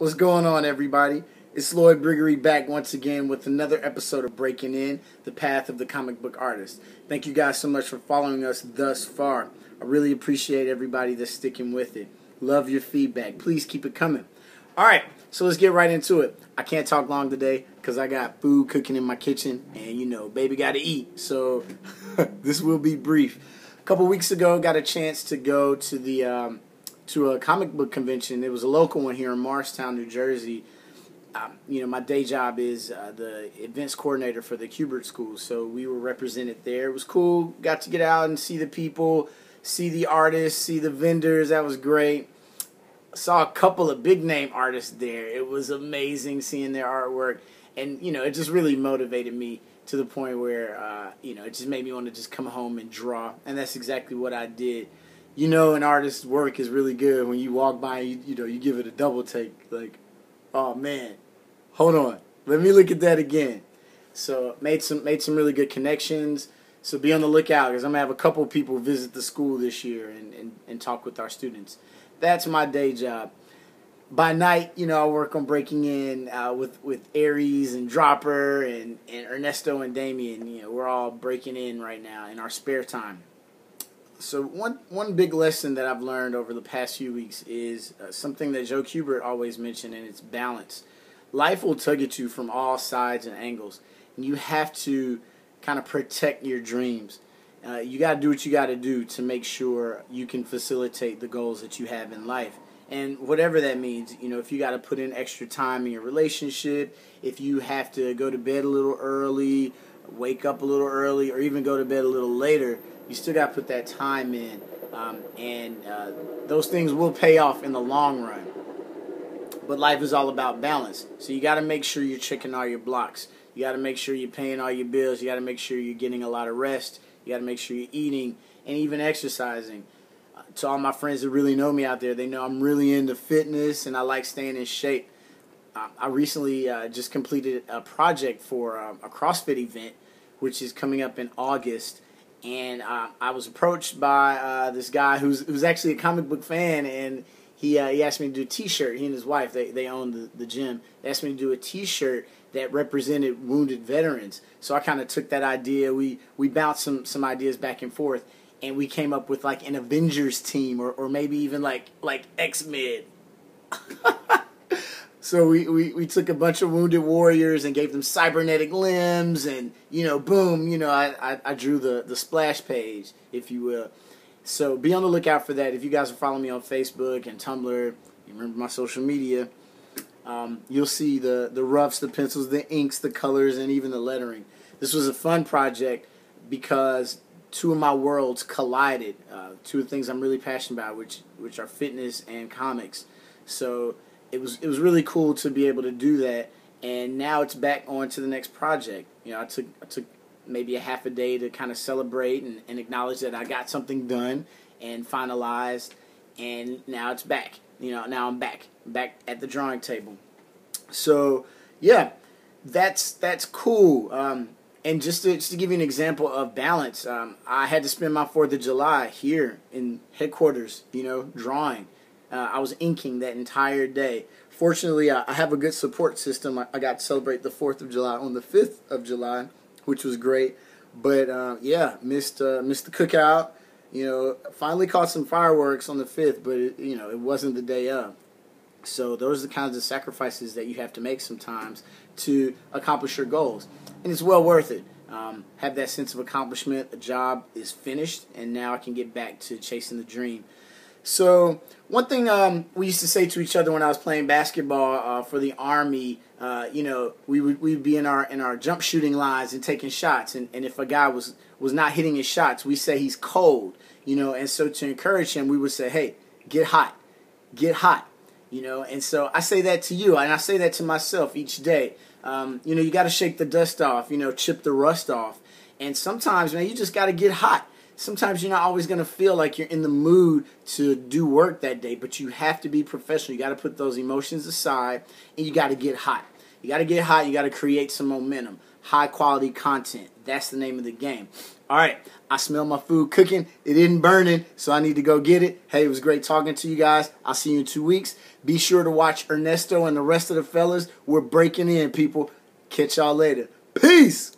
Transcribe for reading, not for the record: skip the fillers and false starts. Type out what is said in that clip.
What's going on, everybody? It's Lloyd back once again with another episode of Breaking In, the Path of the Comic Book Artist. Thank you guys so much for following us thus far. I really appreciate everybody that's sticking with it. Love your feedback. Please keep it coming. Alright, so let's get right into it. I can't talk long today because I got food cooking in my kitchen and, you know, baby got to eat. So this will be brief. A couple weeks ago, got a chance to go to a comic book convention. It was a local one here in Morristown, New Jersey. My day job is the events coordinator for the Kubert School, so we were represented there. It was cool. Got to get out and see the people, see the artists, see the vendors. That was great. Saw a couple of big name artists there. It was amazing seeing their artwork, and it just really motivated me to the point where it just made me want to just come home and draw, and that's exactly what I did. An artist's work is really good when you walk by and you give it a double take, like, oh man, hold on, let me look at that again. So made some really good connections. So be on the lookout because I'm gonna have a couple people visit the school this year and talk with our students. That's my day job. By night, I work on Breaking In with Aries and Dropper and Ernesto and Damien. We're all breaking in right now in our spare time. So one big lesson that I've learned over the past few weeks is something that Joe Kubert always mentioned, and it's balance. Life will tug at you from all sides and angles, and you have to kind of protect your dreams. You got to do what you got to do to make sure you can facilitate the goals that you have in life. And whatever that means, if you got to put in extra time in your relationship, if you have to go to bed a little early, wake up a little early, or even go to bed a little later, you still got to put that time in, and those things will pay off in the long run. But life is all about balance. So you got to make sure you're checking all your blocks. You got to make sure you're paying all your bills. You got to make sure you're getting a lot of rest. You got to make sure you're eating and even exercising. To all my friends that really know me out there, they know I'm really into fitness and I like staying in shape. I recently just completed a project for a CrossFit event, which is coming up in August. And I was approached by this guy who's actually a comic book fan, and he asked me to do a T-shirt. He and his wife, they own the gym. They asked me to do a T-shirt that represented wounded veterans. So I kind of took that idea. We bounced some ideas back and forth, and we came up with like an Avengers team, or maybe even like X-Men. So we took a bunch of wounded warriors and gave them cybernetic limbs, and boom, I drew the splash page, if you will. So be on the lookout for that. If you guys are following me on Facebook and Tumblr, you remember my social media, you'll see the roughs, the pencils, the inks, the colors, and even the lettering. This was a fun project because two of my worlds collided. Two of the things I'm really passionate about, which are fitness and comics. So it was really cool to be able to do that, and now it's back on to the next project. I took maybe a half a day to kind of celebrate and acknowledge that I got something done and finalized, and now it's back. Now I'm back at the drawing table. So yeah, that's cool. And just to give you an example of balance, I had to spend my 4th of July here in headquarters, drawing. I was inking that entire day. Fortunately, I have a good support system. I got to celebrate the 4th of July on the 5th of July, which was great. But, missed the cookout. Finally caught some fireworks on the 5th, but, it wasn't the day of. So those are the kinds of sacrifices that you have to make sometimes to accomplish your goals. And it's well worth it. Have that sense of accomplishment. The job is finished, and now I can get back to chasing the dream. So one thing we used to say to each other when I was playing basketball for the Army, we'd be in our jump shooting lines and taking shots, and if a guy was not hitting his shots, we say he's cold, and so to encourage him, we would say, hey, get hot, and so I say that to you, and I say that to myself each day. You got to shake the dust off, chip the rust off, and sometimes, man, you just got to get hot. Sometimes you're not always going to feel like you're in the mood to do work that day, but you have to be professional. You got to put those emotions aside, and you got to get hot. You got to get hot. You got to create some momentum. High quality content. That's the name of the game. All right. I smell my food cooking. It isn't burning, so I need to go get it. Hey, it was great talking to you guys. I'll see you in 2 weeks. Be sure to watch Ernesto and the rest of the fellas. We're breaking in, people. Catch y'all later. Peace.